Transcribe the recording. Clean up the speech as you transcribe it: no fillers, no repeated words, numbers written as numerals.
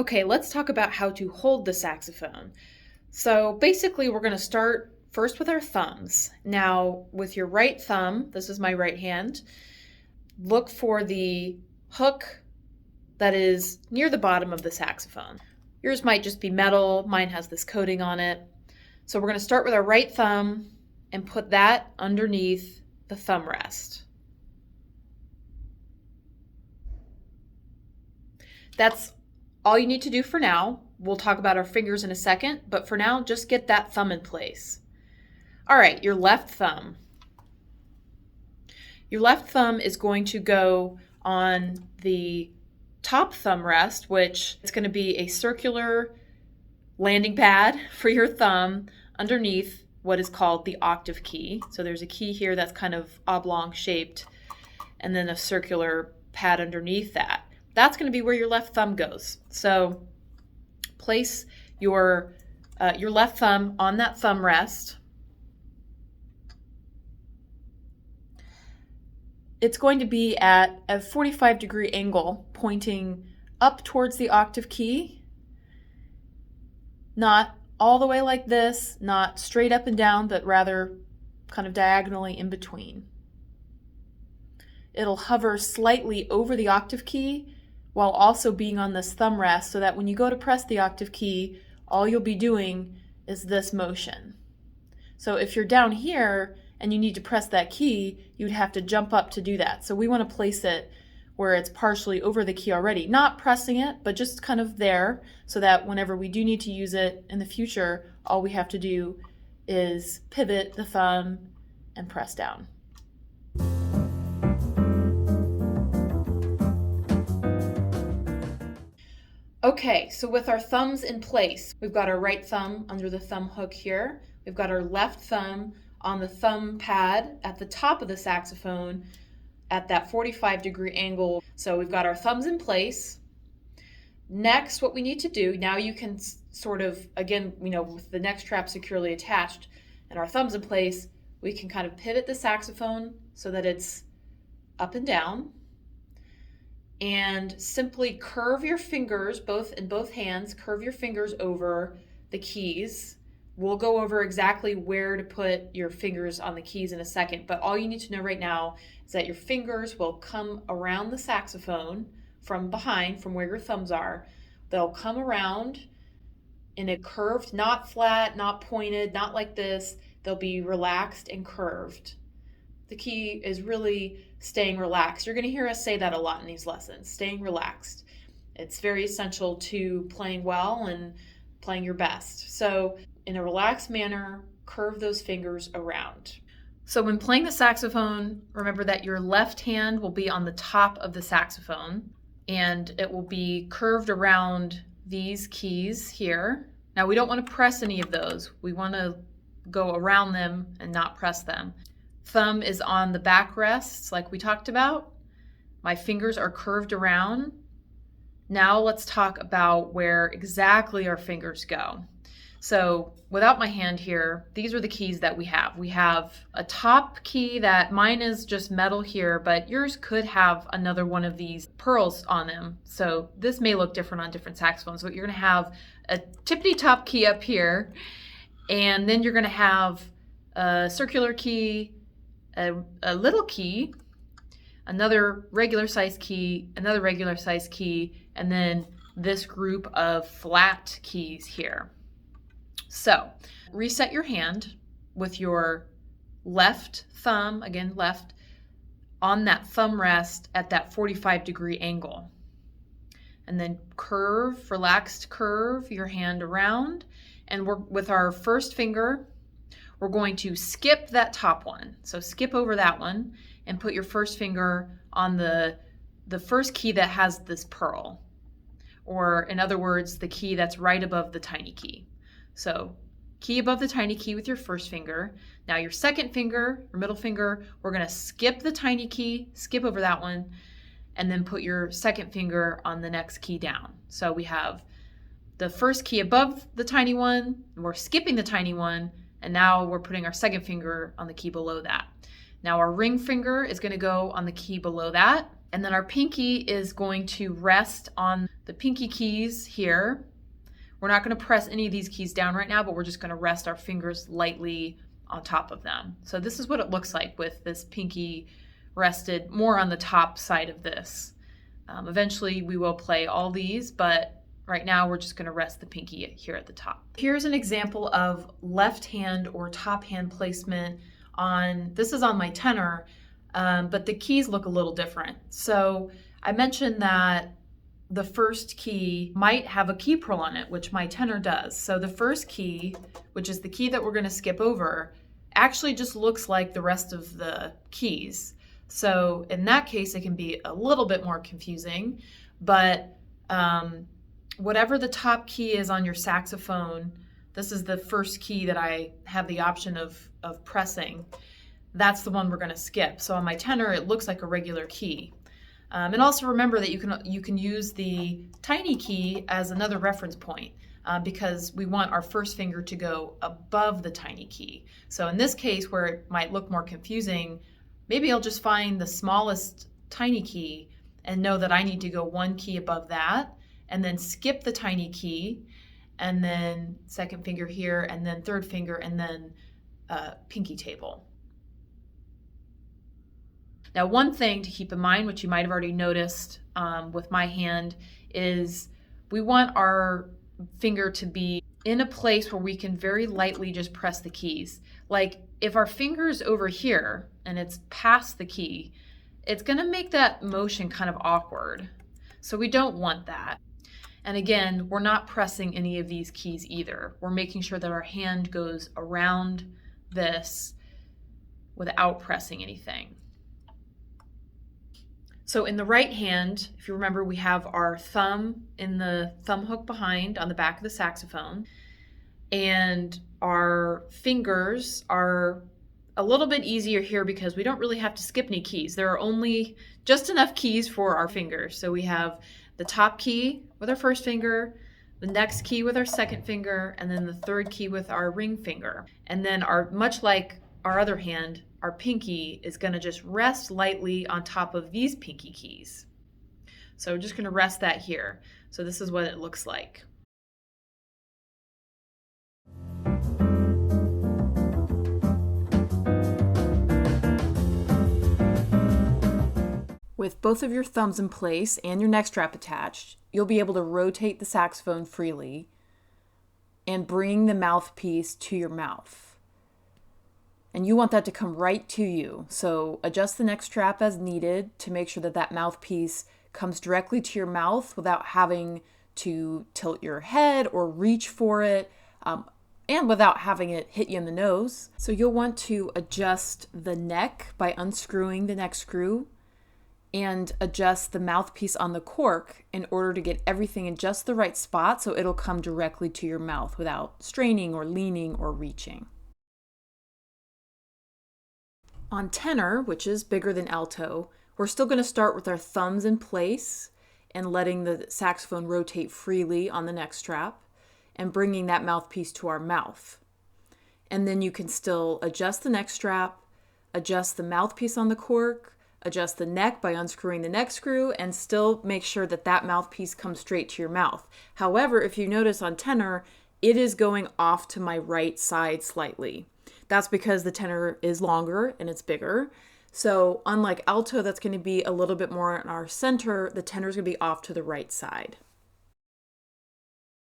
Okay, let's talk about how to hold the saxophone. So basically, we're going to start first with our thumbs. Now, with your right thumb, this is my right hand, look for the hook that is near the bottom of the saxophone. Yours might just be metal, mine has this coating on it. So we're going to start with our right thumb and put that underneath the thumb rest. That's all you need to do for now. We'll talk about our fingers in a second, but for now, just get that thumb in place. All right, your left thumb. Your left thumb is going to go on the top thumb rest, which is going to be a circular landing pad for your thumb underneath what is called the octave key. So there's a key here that's kind of oblong shaped, and then a circular pad underneath that. That's going to be where your left thumb goes. So place your left thumb on that thumb rest. It's going to be at a 45-degree angle, pointing up towards the octave key. Not all the way like this, not straight up and down, but rather kind of diagonally in between. It'll hover slightly over the octave key while also being on this thumb rest, so that when you go to press the octave key, all you'll be doing is this motion. So if you're down here and you need to press that key, you'd have to jump up to do that. So we want to place it where it's partially over the key already, not pressing it, but just kind of there, so that whenever we do need to use it in the future, all we have to do is pivot the thumb and press down. Okay, so with our thumbs in place, we've got our right thumb under the thumb hook here. We've got our left thumb on the thumb pad at the top of the saxophone at that 45-degree angle. So we've got our thumbs in place. Next, what we need to do, now you can sort of, again, with the neck strap securely attached and our thumbs in place, we can kind of pivot the saxophone so that it's up and down. And simply curve your fingers, in both hands, curve your fingers over the keys. We'll go over exactly where to put your fingers on the keys in a second, but all you need to know right now is that your fingers will come around the saxophone from behind, from where your thumbs are. They'll come around in a curved, not flat, not pointed, not like this. They'll be relaxed and curved. The key is really staying relaxed. You're going to hear us say that a lot in these lessons, staying relaxed. It's very essential to playing well and playing your best. So in a relaxed manner, curve those fingers around. So when playing the saxophone, remember that your left hand will be on the top of the saxophone and it will be curved around these keys here. Now we don't want to press any of those. We want to go around them and not press them. Thumb is on the back rests like we talked about. My fingers are curved around. Now let's talk about where exactly our fingers go. So without my hand here, these are the keys that we have. We have a top key that mine is just metal here, but yours could have another one of these pearls on them. So this may look different on different saxophones, but you're going to have a tippity top key up here, and then you're going to have a circular key, a little key, another regular size key, another regular size key, and then this group of flat keys here. So reset your hand with your left thumb, again left, on that thumb rest at that 45-degree angle. And then relaxed curve your hand around, and with our first finger, we're going to skip that top one. So skip over that one and put your first finger on the first key that has this pearl, or in other words, the key that's right above the tiny key. So key above the tiny key with your first finger. Now your second finger, your middle finger, we're going to skip the tiny key, skip over that one, and then put your second finger on the next key down. So we have the first key above the tiny one, and we're skipping the tiny one, and now we're putting our second finger on the key below that. Now our ring finger is going to go on the key below that, and then our pinky is going to rest on the pinky keys here. We're not going to press any of these keys down right now, but we're just going to rest our fingers lightly on top of them. So this is what it looks like with this pinky rested more on the top side of this. Eventually we will play all these, but right now we're just going to rest the pinky here at the top. Here's an example of left hand or top hand placement on, this is on my tenor, but the keys look a little different. So I mentioned that the first key might have a key pearl on it, which my tenor does. So the first key, which is the key that we're going to skip over, actually just looks like the rest of the keys. So in that case, it can be a little bit more confusing, but whatever the top key is on your saxophone, this is the first key that I have the option of pressing. That's the one we're going to skip. So on my tenor, it looks like a regular key. And also remember that you can use the tiny key as another reference point because we want our first finger to go above the tiny key. So in this case, where it might look more confusing, maybe I'll just find the smallest tiny key and know that I need to go one key above that, and then skip the tiny key, and then second finger here, and then third finger, and then pinky table. Now, one thing to keep in mind, which you might have already noticed with my hand, is we want our finger to be in a place where we can very lightly just press the keys. Like if our finger's over here and it's past the key, it's gonna make that motion kind of awkward. So we don't want that. And again, we're not pressing any of these keys either. We're making sure that our hand goes around this without pressing anything. So in the right hand, if you remember, we have our thumb in the thumb hook behind on the back of the saxophone, and our fingers are a little bit easier here because we don't really have to skip any keys. There are only just enough keys for our fingers. So we have the top key with our first finger, the next key with our second finger, and then the third key with our ring finger. And then much like our other hand, our pinky is going to just rest lightly on top of these pinky keys. So we're just going to rest that here. So this is what it looks like. With both of your thumbs in place and your neck strap attached, you'll be able to rotate the saxophone freely and bring the mouthpiece to your mouth. And you want that to come right to you. So adjust the neck strap as needed to make sure that that mouthpiece comes directly to your mouth without having to tilt your head or reach for it, and without having it hit you in the nose. So you'll want to adjust the neck by unscrewing the neck screw and adjust the mouthpiece on the cork in order to get everything in just the right spot so it'll come directly to your mouth without straining or leaning or reaching. On tenor, which is bigger than alto, we're still going to start with our thumbs in place and letting the saxophone rotate freely on the neck strap and bringing that mouthpiece to our mouth. And then you can still adjust the neck strap, adjust the mouthpiece on the cork, adjust the neck by unscrewing the neck screw, and still make sure that that mouthpiece comes straight to your mouth. However, if you notice on tenor, it is going off to my right side slightly. That's because the tenor is longer and it's bigger. So unlike alto, that's going to be a little bit more in our center, the tenor is going to be off to the right side.